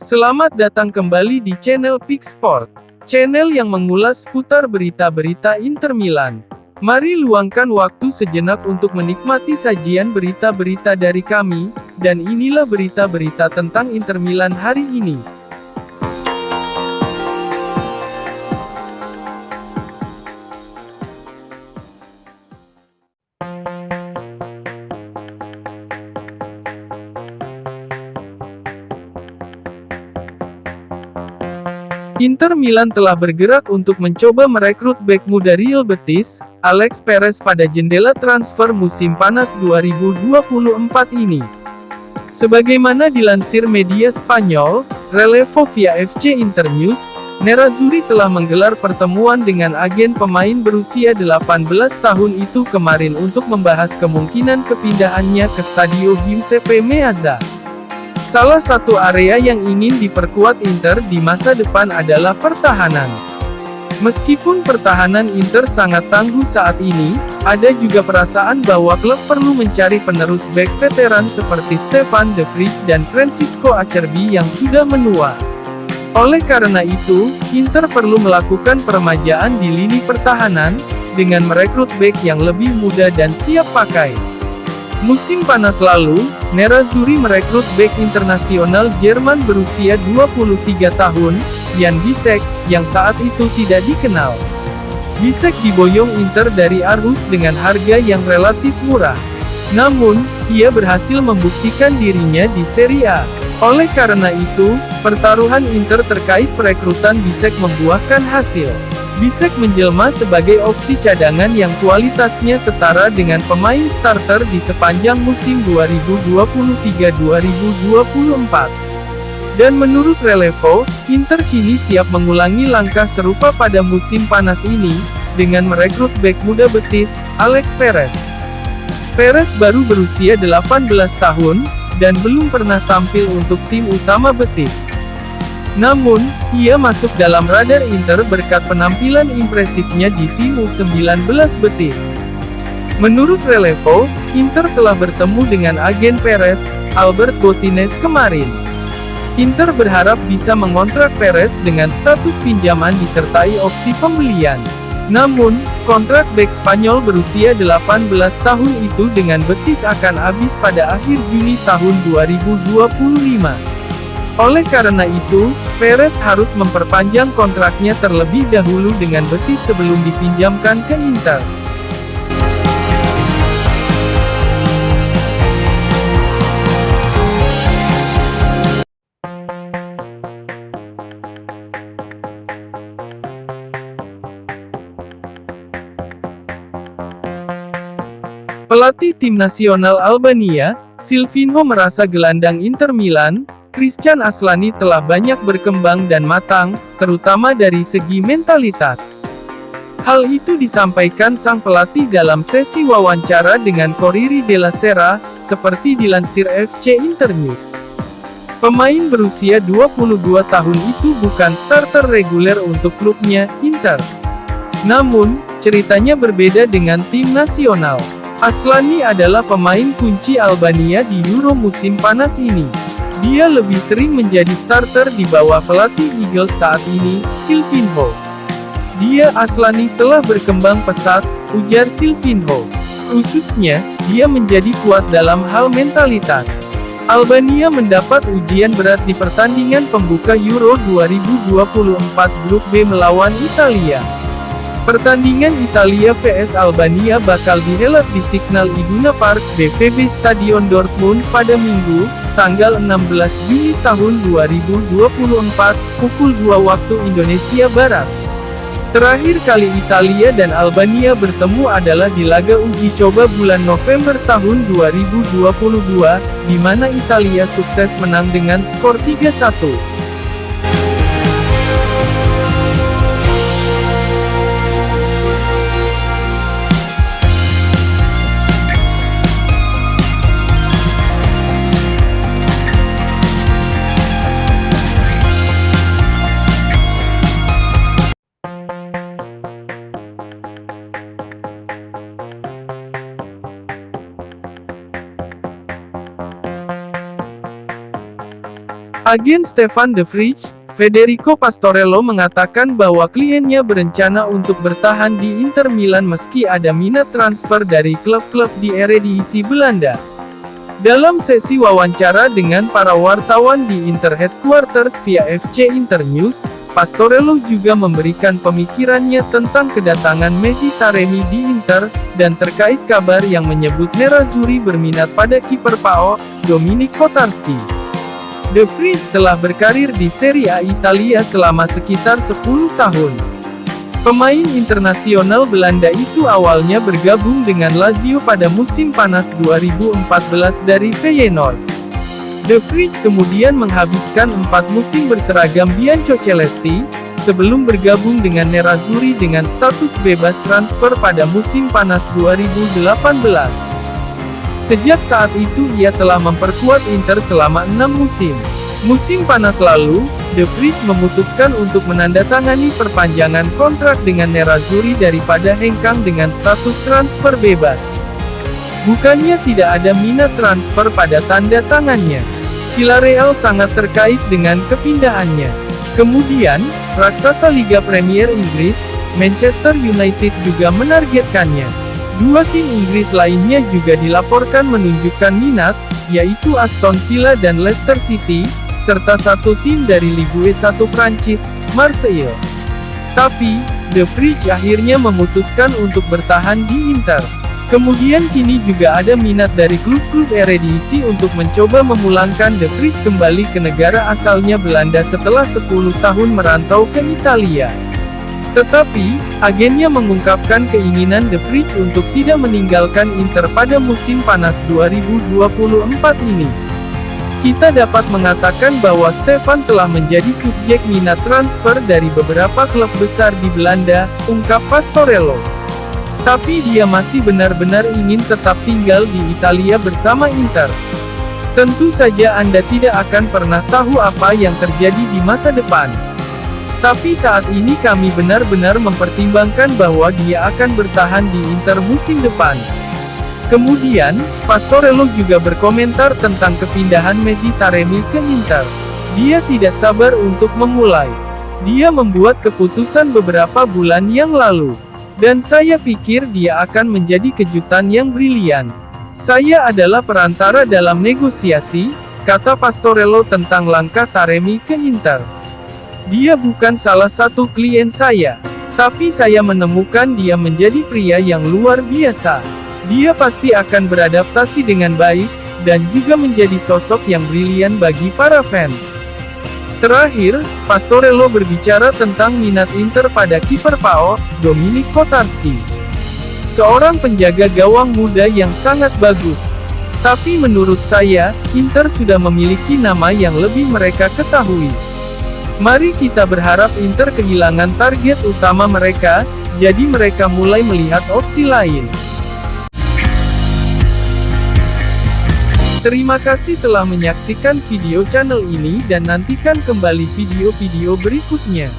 Selamat datang kembali di channel Pick Sport, channel yang mengulas seputar berita-berita Inter Milan. Mari luangkan waktu sejenak untuk menikmati sajian berita-berita dari kami, dan inilah berita-berita tentang Inter Milan hari ini. Inter Milan telah bergerak untuk mencoba merekrut bek muda Real Betis, Alex Perez pada jendela transfer musim panas 2024 ini. Sebagaimana dilansir media Spanyol, Relevo via FC Internews, Nerazzurri telah menggelar pertemuan dengan agen pemain berusia 18 tahun itu kemarin untuk membahas kemungkinan kepindahannya ke Stadio Giuseppe Meazza. Salah satu area yang ingin diperkuat Inter di masa depan adalah pertahanan. Meskipun pertahanan Inter sangat tangguh saat ini, ada juga perasaan bahwa klub perlu mencari penerus bek veteran seperti Stefan de Vrij dan Francisco Acerbi yang sudah menua. Oleh karena itu, Inter perlu melakukan peremajaan di lini pertahanan, dengan merekrut bek yang lebih muda dan siap pakai. Musim panas lalu, Nerazzurri merekrut bek internasional Jerman berusia 23 tahun, Jan Bisek, yang saat itu tidak dikenal. Bisek diboyong Inter dari Aarhus dengan harga yang relatif murah. Namun, ia berhasil membuktikan dirinya di Serie A. Oleh karena itu, pertaruhan Inter terkait perekrutan Bisek membuahkan hasil. Bisek menjelma sebagai opsi cadangan yang kualitasnya setara dengan pemain starter di sepanjang musim 2023-2024. Dan menurut Relevo, Inter kini siap mengulangi langkah serupa pada musim panas ini, dengan merekrut bek muda Betis, Alex Perez. Perez baru berusia 18 tahun, dan belum pernah tampil untuk tim utama Betis. Namun, ia masuk dalam radar Inter berkat penampilan impresifnya di tim U19 Betis. Menurut Relevo, Inter telah bertemu dengan agen Perez, Albert Botines kemarin. Inter berharap bisa mengontrak Perez dengan status pinjaman disertai opsi pembelian. Namun, kontrak bek Spanyol berusia 18 tahun itu dengan Betis akan habis pada akhir Juni tahun 2025. Oleh karena itu, Perez harus memperpanjang kontraknya terlebih dahulu dengan Betis sebelum dipinjamkan ke Inter. Pelatih tim nasional Albania, Silvinho merasa gelandang Inter Milan, Christian Aslani telah banyak berkembang dan matang, terutama dari segi mentalitas. Hal itu disampaikan sang pelatih dalam sesi wawancara dengan Corriere della Sera, seperti dilansir FC Internews. Pemain berusia 22 tahun itu bukan starter reguler untuk klubnya, Inter. Namun, ceritanya berbeda dengan tim nasional. Aslani adalah pemain kunci Albania di Euro musim panas ini. Dia lebih sering menjadi starter di bawah pelatih Eagles saat ini, Silvinho. Dia Aslani telah berkembang pesat, ujar Silvinho. Khususnya, dia menjadi kuat dalam hal mentalitas. Albania mendapat ujian berat di pertandingan pembuka Euro 2024 Grup B melawan Italia. Pertandingan Italia vs Albania bakal dihelat di Signal Iduna Park, BVB Stadion Dortmund pada Minggu, tanggal 16 Juni tahun 2024, pukul 2 waktu Indonesia Barat. Terakhir kali Italia dan Albania bertemu adalah di laga uji coba bulan November tahun 2022, di mana Italia sukses menang dengan skor 3-1. Agen Stefan de Vrij, Federico Pastorello mengatakan bahwa kliennya berencana untuk bertahan di Inter Milan meski ada minat transfer dari klub-klub di Eredivisie Belanda. Dalam sesi wawancara dengan para wartawan di Inter Headquarters via FC Internews, Pastorello juga memberikan pemikirannya tentang kedatangan Mehdi Taremi di Inter, dan terkait kabar yang menyebut Nerazzurri berminat pada kiper PAOK, Dominik Kotarski. De Vrij telah berkarir di Serie A Italia selama sekitar 10 tahun. Pemain internasional Belanda itu awalnya bergabung dengan Lazio pada musim panas 2014 dari Feyenoord. De Vrij kemudian menghabiskan 4 musim berseragam Biancocelesti, sebelum bergabung dengan Nerazzurri dengan status bebas transfer pada musim panas 2018. Sejak saat itu ia telah memperkuat Inter selama 6 musim. Musim panas lalu, De Vrij memutuskan untuk menandatangani perpanjangan kontrak dengan Nerazzurri daripada hengkang dengan status transfer bebas. Bukannya tidak ada minat transfer pada tanda tangannya. Villarreal sangat terkait dengan kepindahannya. Kemudian, raksasa Liga Premier Inggris, Manchester United juga menargetkannya. 2 tim Inggris lainnya juga dilaporkan menunjukkan minat, yaitu Aston Villa dan Leicester City, serta 1 tim dari Ligue 1 Prancis, Marseille. Tapi, De Vrij akhirnya memutuskan untuk bertahan di Inter. Kemudian kini juga ada minat dari klub-klub Eredivisie untuk mencoba memulangkan De Vrij kembali ke negara asalnya Belanda setelah 10 tahun merantau ke Italia. Tetapi, agennya mengungkapkan keinginan De Vrij untuk tidak meninggalkan Inter pada musim panas 2024 ini. Kita dapat mengatakan bahwa Stefan telah menjadi subjek minat transfer dari beberapa klub besar di Belanda, ungkap Pastorello. Tapi dia masih benar-benar ingin tetap tinggal di Italia bersama Inter. Tentu saja Anda tidak akan pernah tahu apa yang terjadi di masa depan. Tapi saat ini kami benar-benar mempertimbangkan bahwa dia akan bertahan di Inter musim depan. Kemudian, Pastorello juga berkomentar tentang kepindahan Mehdi Taremi ke Inter. Dia tidak sabar untuk memulai. Dia membuat keputusan beberapa bulan yang lalu. Dan saya pikir dia akan menjadi kejutan yang brilian. Saya adalah perantara dalam negosiasi, kata Pastorello tentang langkah Taremi ke Inter. Dia bukan salah satu klien saya. Tapi saya menemukan dia menjadi pria yang luar biasa. Dia pasti akan beradaptasi dengan baik, dan juga menjadi sosok yang brilian bagi para fans. Terakhir, Pastorello berbicara tentang minat Inter pada kiper PAOK, Dominik Kotarski. Seorang penjaga gawang muda yang sangat bagus. Tapi menurut saya, Inter sudah memiliki nama yang lebih mereka ketahui. Mari kita berharap Inter kehilangan target utama mereka, jadi mereka mulai melihat opsi lain. Terima kasih telah menyaksikan video channel ini dan nantikan kembali video-video berikutnya.